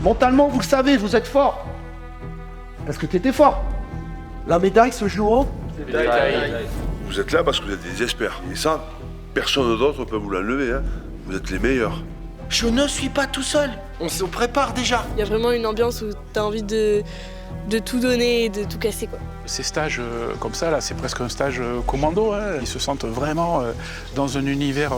Mentalement, vous le savez, vous êtes fort. Est-ce que tu étais fort? La médaille se joue au... Vous êtes là parce que vous êtes des experts. Et ça, personne d'autre ne peut vous l'enlever. Hein. Vous êtes les meilleurs. Je ne suis pas tout seul. On se prépare déjà. Il y a vraiment une ambiance où tu as envie de tout donner et de tout casser, quoi. Ces stages comme ça, là, c'est presque un stage commando. Hein. Ils se sentent vraiment dans un univers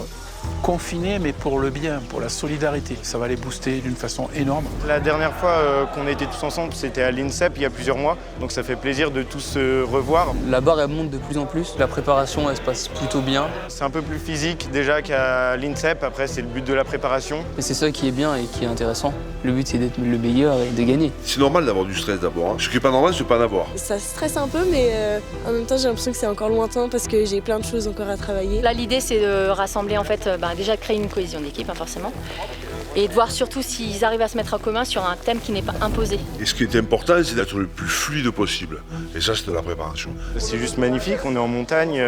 confiné, mais pour le bien, pour la solidarité. Ça va les booster d'une façon énorme. La dernière fois qu'on a été tous ensemble, c'était à l'INSEP il y a plusieurs mois. Donc ça fait plaisir de tous se revoir. La barre, elle monte de plus en plus. La préparation, elle se passe plutôt bien. C'est un peu plus physique déjà qu'à l'INSEP. Après, c'est le but de la préparation. Et c'est ça qui est bien et qui est intéressant. Le but, c'est d'être le meilleur et de gagner. C'est normal d'avoir du stress d'abord. Hein. Ce qui n'est pas normal, c'est de pas en avoir. Ça stresse un peu, mais en même temps, j'ai l'impression que c'est encore lointain parce que j'ai plein de choses encore à travailler. Là, l'idée, c'est de rassembler, en fait, déjà de créer une cohésion d'équipe, hein, forcément, et de voir surtout s'ils arrivent à se mettre en commun sur un thème qui n'est pas imposé. Et ce qui est important, c'est d'être le plus fluide possible. Et ça, c'est de la préparation. C'est juste magnifique, on est en montagne,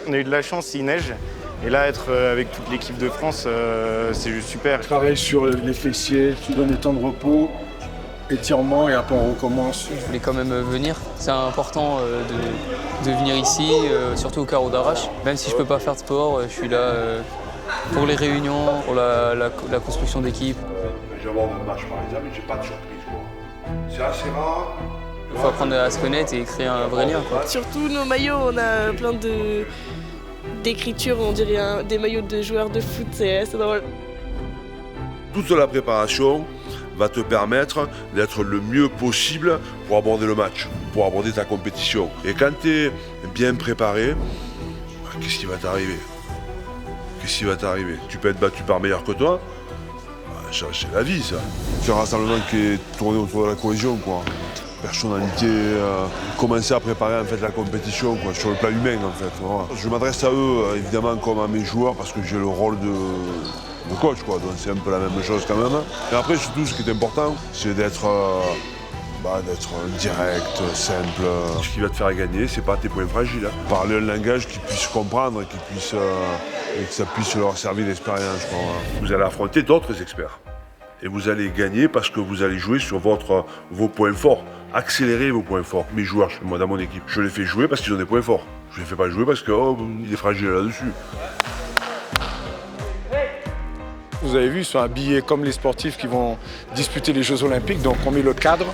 on a eu de la chance, il neige. Et là, être avec toute l'équipe de France, c'est juste super. Travaille sur les fessiers, tu donnes des temps de repos, étirement et après on recommence. Je voulais quand même venir. C'est important de venir ici, surtout au carreau d'arrache. Même si je peux pas faire de sport, je suis là pour les réunions, pour la construction d'équipe. Je vais avoir un match par exemple, mais j'ai pas de surprise. C'est assez rare. Il faut apprendre à se connaître et créer un vrai lien, quoi. Surtout nos maillots, on a plein d'écritures, on dirait des maillots de joueurs de foot, c'est drôle. Toute la préparation va te permettre d'être le mieux possible pour aborder le match, pour aborder ta compétition. Et quand tu es bien préparé, qu'est-ce qui va t'arriver? Qu'est-ce qui va t'arriver? Tu peux être battu par meilleur que toi? C'est la vie, ça. C'est un rassemblement qui est tourné autour de la cohésion, quoi. Personnalité, commencer à préparer en fait la compétition, quoi, sur le plan humain, en fait. Voilà. Je m'adresse à eux, évidemment, comme à mes joueurs, parce que j'ai le rôle de coach, quoi. Donc c'est un peu la même chose quand même. Et après, surtout, ce qui est important, c'est d'être direct, simple. Ce qui va te faire gagner, c'est pas tes points fragiles. Hein. Parler un langage qu'ils puissent comprendre, et que ça puisse leur servir d'expérience. Vous allez affronter d'autres experts. Et vous allez gagner parce que vous allez jouer sur vos points forts. Accélérer vos points forts. Mes joueurs, moi, dans mon équipe, je les fais jouer parce qu'ils ont des points forts. Je les fais pas jouer parce qu'il est fragile là-dessus. Vous avez vu, ils sont habillés comme les sportifs qui vont disputer les Jeux Olympiques. Donc on met le cadre,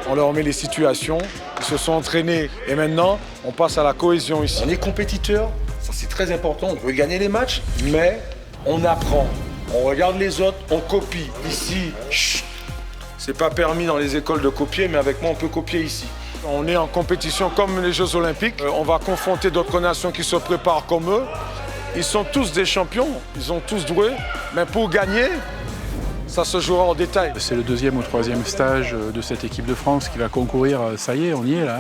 on leur met les situations, ils se sont entraînés. Et maintenant, on passe à la cohésion ici. On est compétiteurs, ça c'est très important, on veut gagner les matchs, mais on apprend. On regarde les autres, on copie. Ici, C'est pas permis dans les écoles de copier, mais avec moi, on peut copier ici. On est en compétition comme les Jeux Olympiques. On va confronter d'autres nations qui se préparent comme eux. Ils sont tous des champions, ils ont tous doué. Mais pour gagner, ça se jouera en détail. C'est le deuxième ou troisième stage de cette équipe de France qui va concourir. Ça y est, on y est là.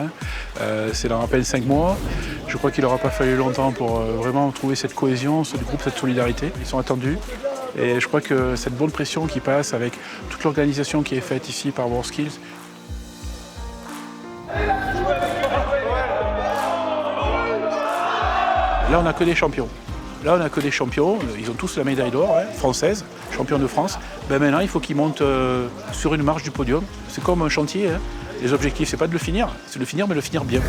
C'est dans à peine 5 mois. Je crois qu'il n'aura pas fallu longtemps pour vraiment trouver cette cohésion, ce groupe, cette solidarité. Ils sont attendus. Et je crois que cette bonne pression qui passe avec toute l'organisation qui est faite ici par WorldSkills. Là, on n'a que des champions. Là, on n'a que des champions. Ils ont tous la médaille d'or, française, champion de France. Ben maintenant, il faut qu'ils montent sur une marche du podium. C'est comme un chantier. Hein. Les objectifs, c'est pas de le finir, c'est de le finir, mais de le finir bien.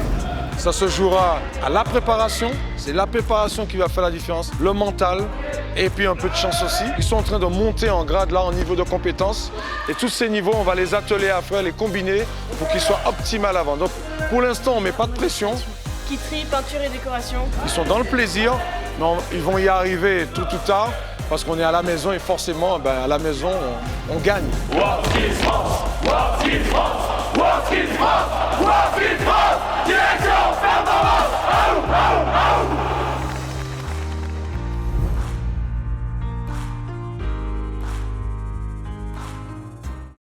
Ça se jouera à la préparation. C'est la préparation qui va faire la différence. Le mental et puis un peu de chance aussi. Ils sont en train de monter en grade là, en niveau de compétences. Et tous ces niveaux, on va les atteler à faire, les combiner pour qu'ils soient optimales avant. Donc, pour l'instant, on ne met pas de pression. Quitterie, peinture et décoration. Ils sont dans le plaisir, mais ils vont y arriver tôt ou tard parce qu'on est à la maison et forcément, à la maison, on gagne. WorldSkills France, WorldSkills France, WorldSkills France, WorldSkills France.